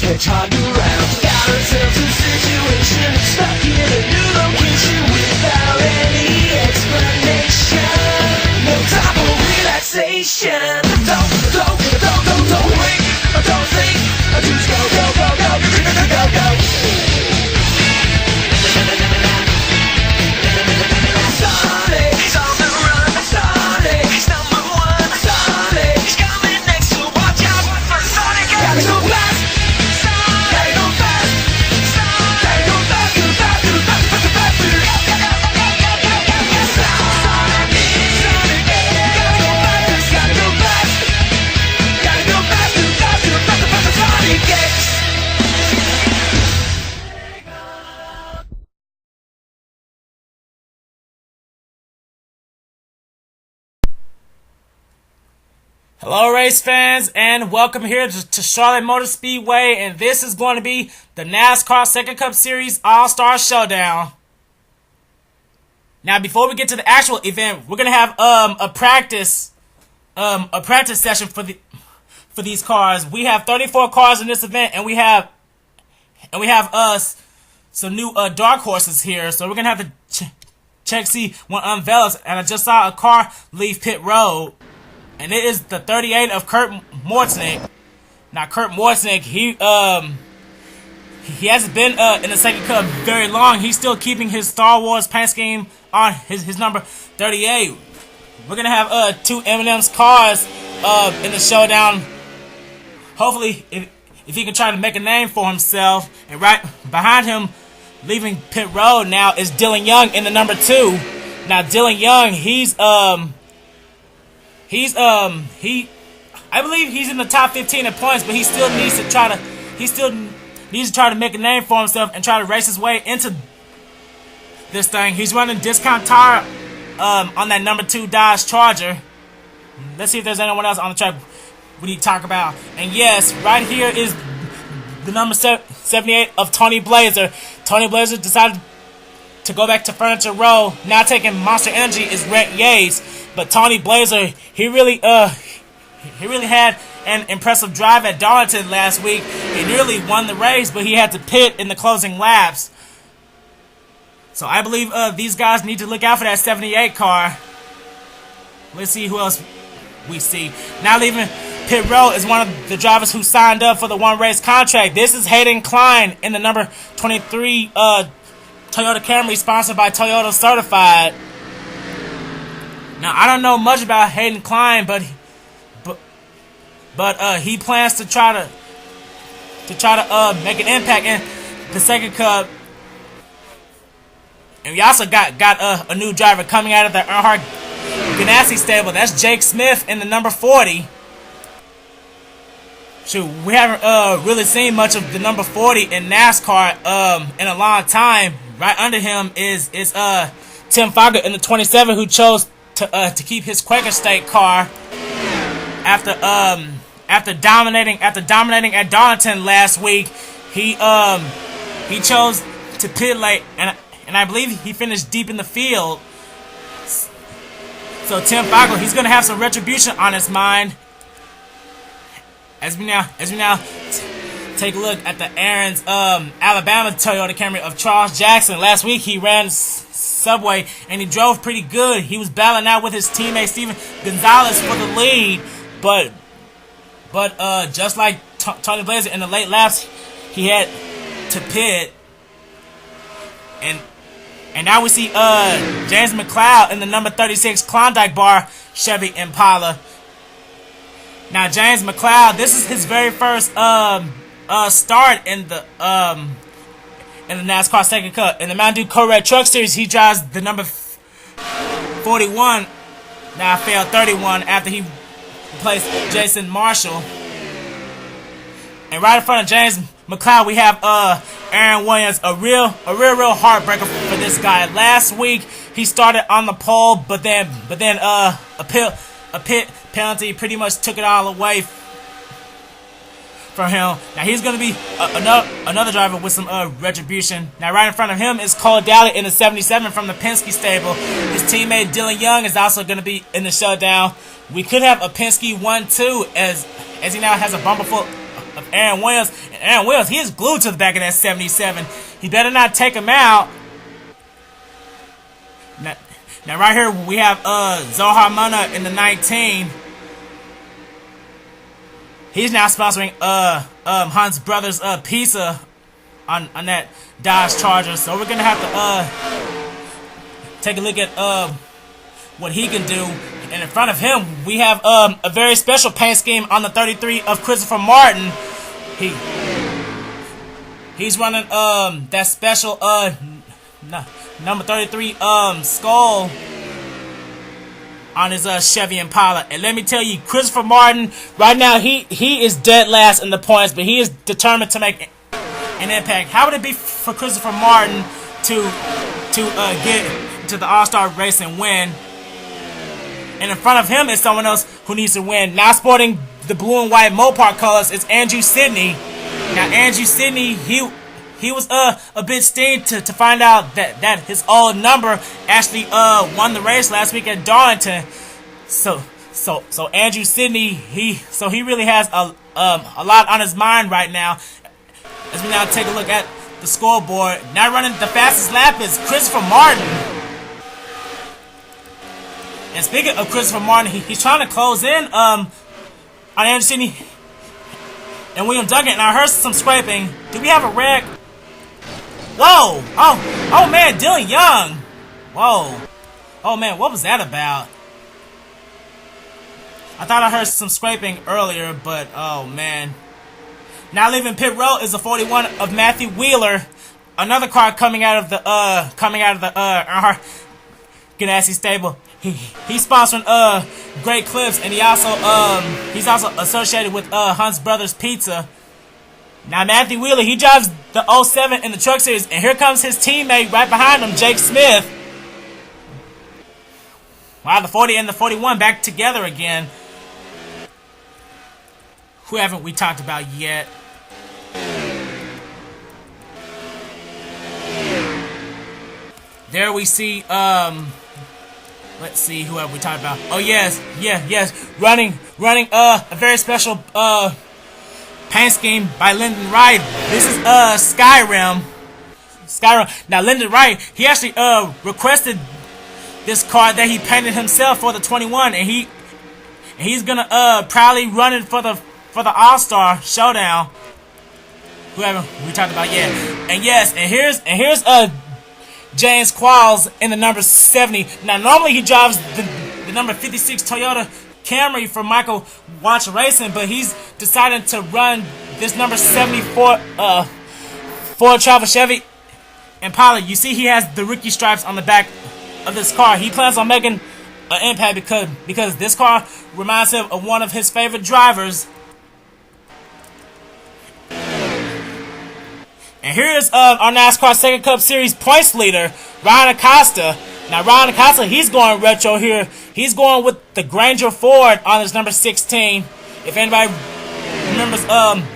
Hedgehog around. Got ourselves a situation, stuck in a new location without any explanation. No time for relaxation. Don't wait, don't think. Just go, go, go, go, go, go, go, go. Sonic's on the run. Sonic's number one. Sonic's coming next, so watch out for Sonic. Gotta go fast. Hello race fans, and welcome here to Charlotte Motor Speedway, and this is going to be the NASCAR SEGA Cup Series All-Star Showdown. Now before we get to the actual event, we're going to have a practice session for these cars. We have 34 cars in this event, and we have some new dark horses here, so we're going to have to check see one Gonzalez, and I just saw a car leave pit road. And it is the 38 of Kurt Mortnick. Now, Kurt Mortnick, he hasn't been in the SEGA Cup very long. He's still keeping his Star Wars paint scheme on his number 38. We're gonna have two M&M's cars in the showdown. Hopefully, if he can try to make a name for himself. And right behind him, leaving pit road now, is Dylan Young in the number 2. Now, Dylan Young, I believe he's in the top 15 in points, but he still needs to try to make a name for himself and try to race his way into this thing. He's running discount tire on that number 2 Dodge Charger. Let's see if there's anyone else on the track we need to talk about. And yes, right here is the number 78 of Tony Blazer. Tony Blazer decided to go back to Furniture Row. Now taking Monster Energy is Rent Yates. But Tony Blazer, he really had an impressive drive at Darlington last week. He nearly won the race, but he had to pit in the closing laps. So I believe these guys need to look out for that 78 car. Let's see who else we see. Now leaving pit road is one of the drivers who signed up for the one race contract. This is Hayden Klein in the number 23 Toyota Camry, sponsored by Toyota Certified. Now I don't know much about Hayden Klein, but he plans to try to make an impact in the SEGA Cup. And we also got a new driver coming out of the Earnhardt Ganassi stable. That's Jake Smith in the number 40. Shoot, we haven't really seen much of the number 40 in NASCAR in a long time. Right under him is Tim Fogger in the 27, who chose to keep his Quaker State car after dominating at Darlington last week. He chose to pit late, and I believe he finished deep in the field. So Tim Fogger, he's gonna have some retribution on his mind. As we now take a look at the Aaron's Alabama Toyota Camry of Charles Jackson. Last week he ran Subway and he drove pretty good. He was battling out with his teammate Steven Gonzalez for the lead, but just like Tony Blazer in the late laps, he had to pit. And now we see James McLeod in the number 36 Klondike Bar Chevy Impala. Now James McLeod, this is his very first start in the NASCAR SEGA Cup. In the Mountain Dew Co-Red Truck Series, he drives the number 41. Now failed 31 after he replaced Jason Marshall. And right in front of James McLeod, we have Aaron Williams, a real heartbreaker for this guy. Last week he started on the pole, but then a pit penalty pretty much took it all away for him. Now he's going to be another driver with some retribution. Now right in front of him is Cole Daly in the 77 from the Penske stable. His teammate Dylan Young is also going to be in the showdown. We could have a Penske 1-2 as he now has a bumper full of Aaron Williams. And Aaron Williams, he is glued to the back of that 77. He better not take him out. Now right here we have Zohar Mona in the 19. He's now sponsoring Hunt's Brothers Pizza on that Dodge Charger. So we're gonna have to take a look at what he can do. And in front of him we have a very special paint scheme on the 33 of Christopher Martin. He's running that special number 33 skull on his Chevy Impala. And let me tell you, Christopher Martin right now he is dead last in the points, but he is determined to make an impact. How would it be for Christopher Martin to get to the All-Star race and win? And in front of him is someone else who needs to win. Now sporting the blue and white Mopar colors, it's Andrew Sidney. Now Andrew Sidney, he was a bit steamed to find out that his old number actually won the race last week at Darlington. So Andrew Sidney, he really has a lot on his mind right now. As we now take a look at the scoreboard, now running the fastest lap is Christopher Martin. And speaking of Christopher Martin, he's trying to close in on Andrew Sidney and William Duggan. And I heard some scraping. Do we have a wreck? Whoa! Oh man, Dylan Young! Whoa! Oh man, what was that about? I thought I heard some scraping earlier, but oh man. Now leaving pit road is the 41 of Matthew Wheeler, another car coming out of the Ganassi stable. He's sponsoring Great Clips, and he's also associated with Hunt's Brothers Pizza. Now Matthew Wheeler, he drives the 07 in the Truck Series, and here comes his teammate right behind him, Jake Smith. Wow, the 40 and the 41 back together again. Who haven't we talked about yet? There we see, let's see, who have we talked about? Oh yes, running a very special paint scheme by Lyndon Wright. This is Skyrim. Now Lyndon Wright, he actually requested this car that he painted himself for the 21, and he's gonna proudly run it for the All-Star Showdown. Who haven't we talked about yet? And yes, and here's James Qualls in the number 70. Now normally he drives the number 56 Toyota Camry for Michael Watch Racing, but he's decided to run this number 74 Ford Travel Chevy Impala. You see he has the rookie stripes on the back of this car. He plans on making an impact because this car reminds him of one of his favorite drivers. And here's our NASCAR SEGA Cup Series points leader, Ryan Acosta. Now Ryan Acosta, he's going retro here. He's going with the Granger Ford on his number 16. If anybody remembers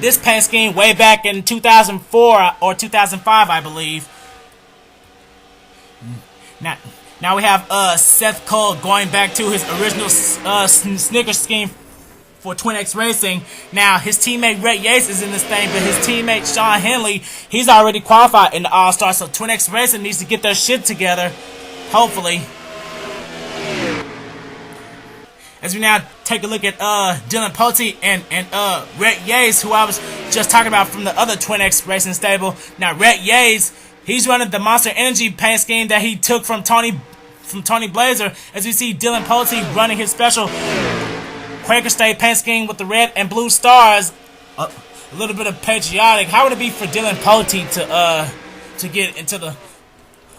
this paint scheme way back in 2004 or 2005, I believe. Now we have Seth Cole going back to his original Snickers scheme for Twin X Racing. Now his teammate Rhett Yates is in this thing, but his teammate Sean Henley, he's already qualified in the All-Star, so Twin X Racing needs to get their shit together, hopefully. As we now take a look at Dylan Pote and Rhett Yates, who I was just talking about from the other Twin X Racing stable. Now Rhett Yates, he's running the Monster Energy paint scheme that he took from Tony Blazer. As we see Dylan Pote running his special Quaker State paint scheme with the red and blue stars, a little bit of patriotic. How would it be for Dylan Pote to get into the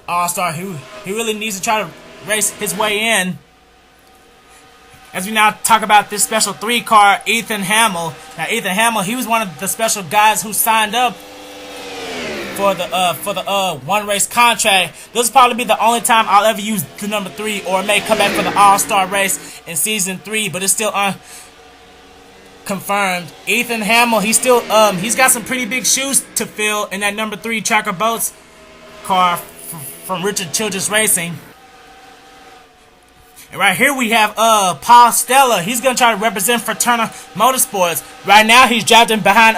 All-Star? He really needs to try to race his way in. As we now talk about this special 3 car, Ethan Hamill. Now Ethan Hamill, he was one of the special guys who signed up for the one race contract. This will probably be the only time I'll ever use the number 3, or it may come back for the All-Star race in season 3, but it's still confirmed. Ethan Hamill, he's got some pretty big shoes to fill in that number 3 Tracker Boats car from Richard Childress Racing. And right here we have Paul Stella. He's gonna try to represent Fraterna Motorsports. Right now he's drafting behind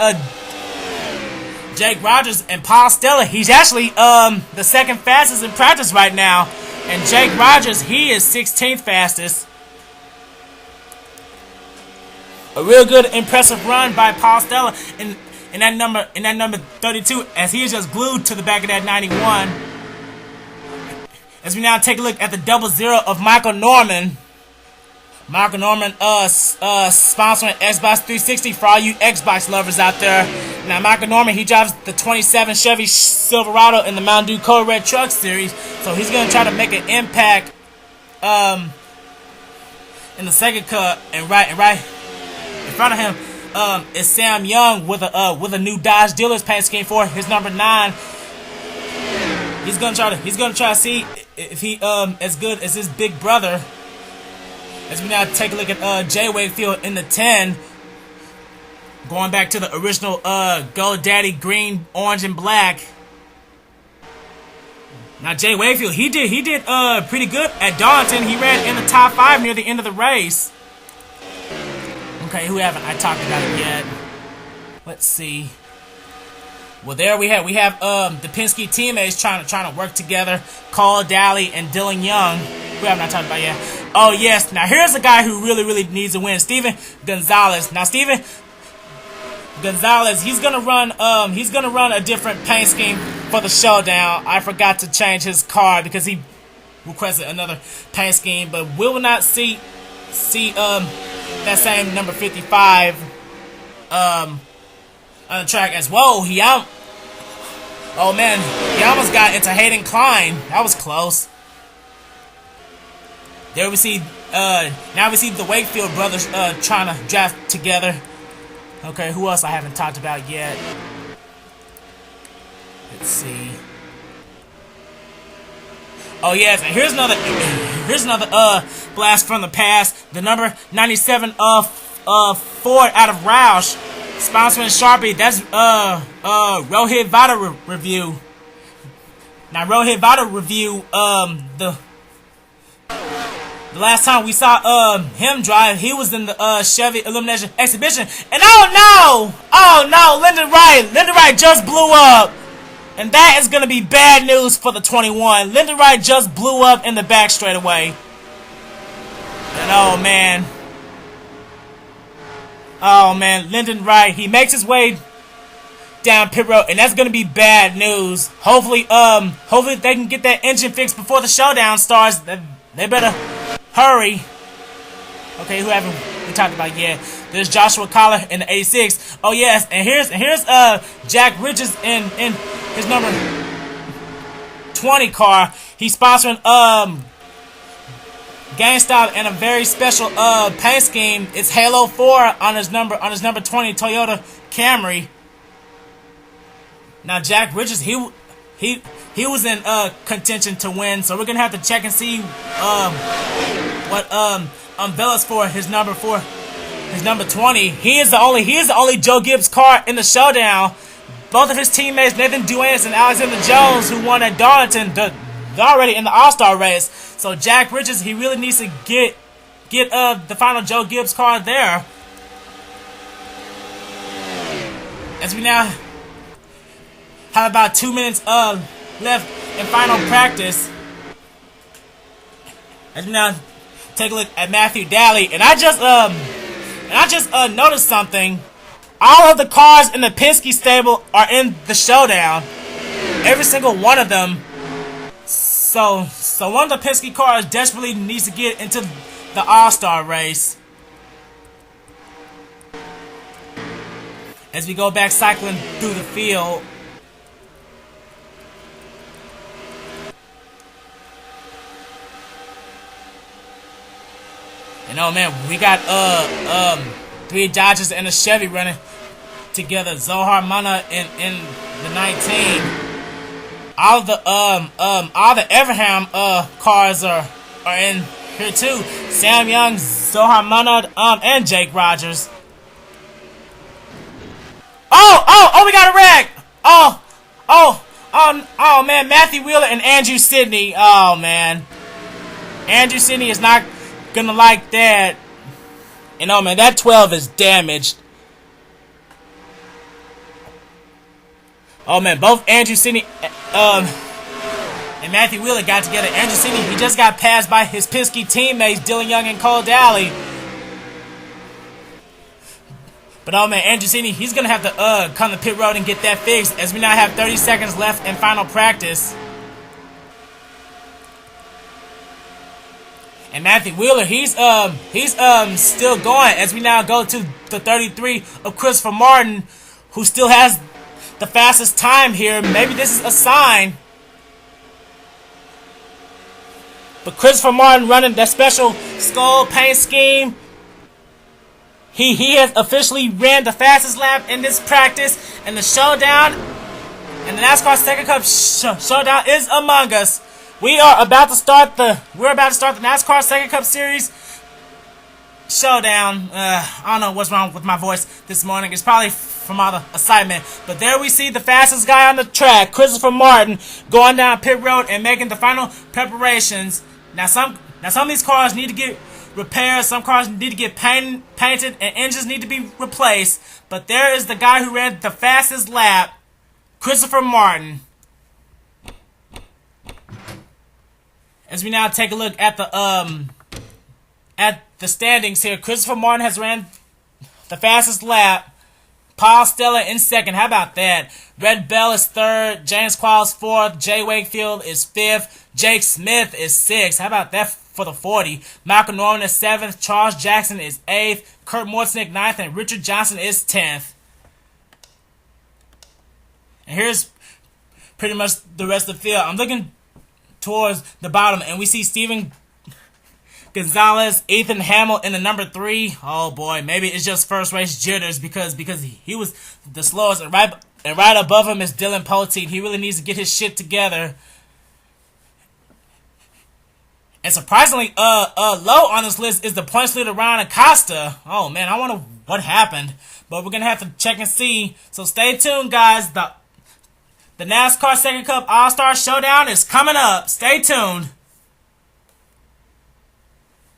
Jake Rogers, and Paul Stella, he's actually the second fastest in practice right now. And Jake Rogers, he is 16th fastest. A real good, impressive run by Paul Stella in that number 32, as he is just glued to the back of that 91. As we now take a look at the 00 of Michael Norman. Michael Norman, sponsoring Xbox 360 for all you Xbox lovers out there. Now, Michael Norman, he drives the 27 Chevy Silverado in the Mountain Dew Code Red Truck Series, so he's gonna try to make an impact, in the SEGA Cup. And right in front of him, is Sam Young with a new Dodge Dealers paint scheme for his number 9. He's gonna try to see if he as good as his big brother. As we now take a look at Jay Wakefield in the 10, going back to the original Gold Daddy green, orange, and black. Now Jay Wakefield, he did pretty good at Darlington. He ran in the top 5 near the end of the race. Okay, who haven't I talked about it yet? Let's see. Well, there we have the Penske teammates trying to work together. Cole Daly and Dylan Young. Who haven't I talked about yet? Oh yes. Now here's a guy who really needs to win. Steven Gonzalez. Now Steven Gonzalez, he's gonna run a different paint scheme for the Showdown. I forgot to change his car because he requested another paint scheme, but we will not see that same number 55 on the track as well. Oh man, he almost got into Hayden Klein. That was close. There we see now we see the Wakefield brothers trying to draft together. Okay, who else I haven't talked about yet? Let's see. Oh yes, and here's another blast from the past. The number 97 Ford out of Roush, sponsoring Sharpie. That's Rohit Vada review. Now Rohit Vada review the last time we saw him drive, he was in the Chevy Illumination Exhibition, and oh no, Lyndon Wright just blew up, and that is gonna be bad news for the 21. Lyndon Wright just blew up in the back straightaway, and oh man, Lyndon Wright, he makes his way down pit road, and that's gonna be bad news. Hopefully they can get that engine fixed before the Showdown starts. They better hurry. Okay, who haven't we talked about yet? There's Joshua Collar in the 86. Oh yes, and here's Jack Richards in his number 20 car. He's sponsoring GameStop and a very special paint scheme. It's Halo 4 on his number 20 Toyota Camry. Now Jack Richards, he was in contention to win, so we're gonna have to check and see what Velas for his number 20. He is the only Joe Gibbs car in the Showdown. Both of his teammates, Nathan Duanis and Alexander Jones, who won at Darlington, they're already in the All-Star race. So Jack Richards, he really needs to get the final Joe Gibbs car there. As we now have about 2 minutes left in final practice. And now take a look at Matthew Daly, and I just noticed something. All of the cars in the Penske stable are in the Showdown. Every single one of them. So one of the Penske cars desperately needs to get into the All-Star race. As we go back cycling through the field. And oh man, we got 3 Dodgers and a Chevy running together. Zohar Mana in the 19. All the Everham cars are in here too. Sam Young, Zohar Mana, and Jake Rogers. We got a wreck. Oh, man, Matthew Wheeler and Andrew Sidney. Oh, man. Andrew Sidney is not gonna like that. And oh, man, that 12 is damaged. Oh, man, both Andrew Sidney and Matthew Wheeler got together. Andrew Sidney, he just got passed by his Penske teammates, Dylan Young and Cole Dowley. But oh man, Andrew Sidney, he's gonna have to come to pit road and get that fixed, as we now have 30 seconds left in final practice. And Matthew Wheeler, he's still going, as we now go to the 33 of Christopher Martin, who still has the fastest time here. Maybe this is a sign. But Christopher Martin running that special skull paint scheme. He has officially ran the fastest lap in this practice, and the showdown and the NASCAR SEGA Cup showdown is among us. We're about to start the NASCAR SEGA Cup Series showdown. I don't know what's wrong with my voice this morning. It's probably from all the excitement. But there we see the fastest guy on the track, Christopher Martin, going down pit road and making the final preparations. Now some of these cars need to get repairs, some cars need to get painted, and engines need to be replaced. But there is the guy who ran the fastest lap, Christopher Martin. As we now take a look at the standings here, Christopher Martin has ran the fastest lap. Paul Stella in second. How about that? Red Bell is third. James Qualls fourth. Jay Wakefield is fifth. Jake Smith is sixth. How about that for the 40? Malcolm Norman is 7th. Charles Jackson is 8th. Kurt Mortznick 9th. And Richard Johnson is 10th. And here's pretty much the rest of the field. I'm looking towards the bottom, and we see Steven Gonzalez, Ethan Hamill in the number 3. Oh boy, maybe it's just first race jitters because he was the slowest. And right above him is Dylan Poteet. He really needs to get his shit together. And surprisingly, low on this list is the points leader Ryan Acosta. Oh man, I wonder what happened, but we're gonna have to check and see. So stay tuned, guys. The NASCAR SEGA Cup All-Star Showdown is coming up. Stay tuned.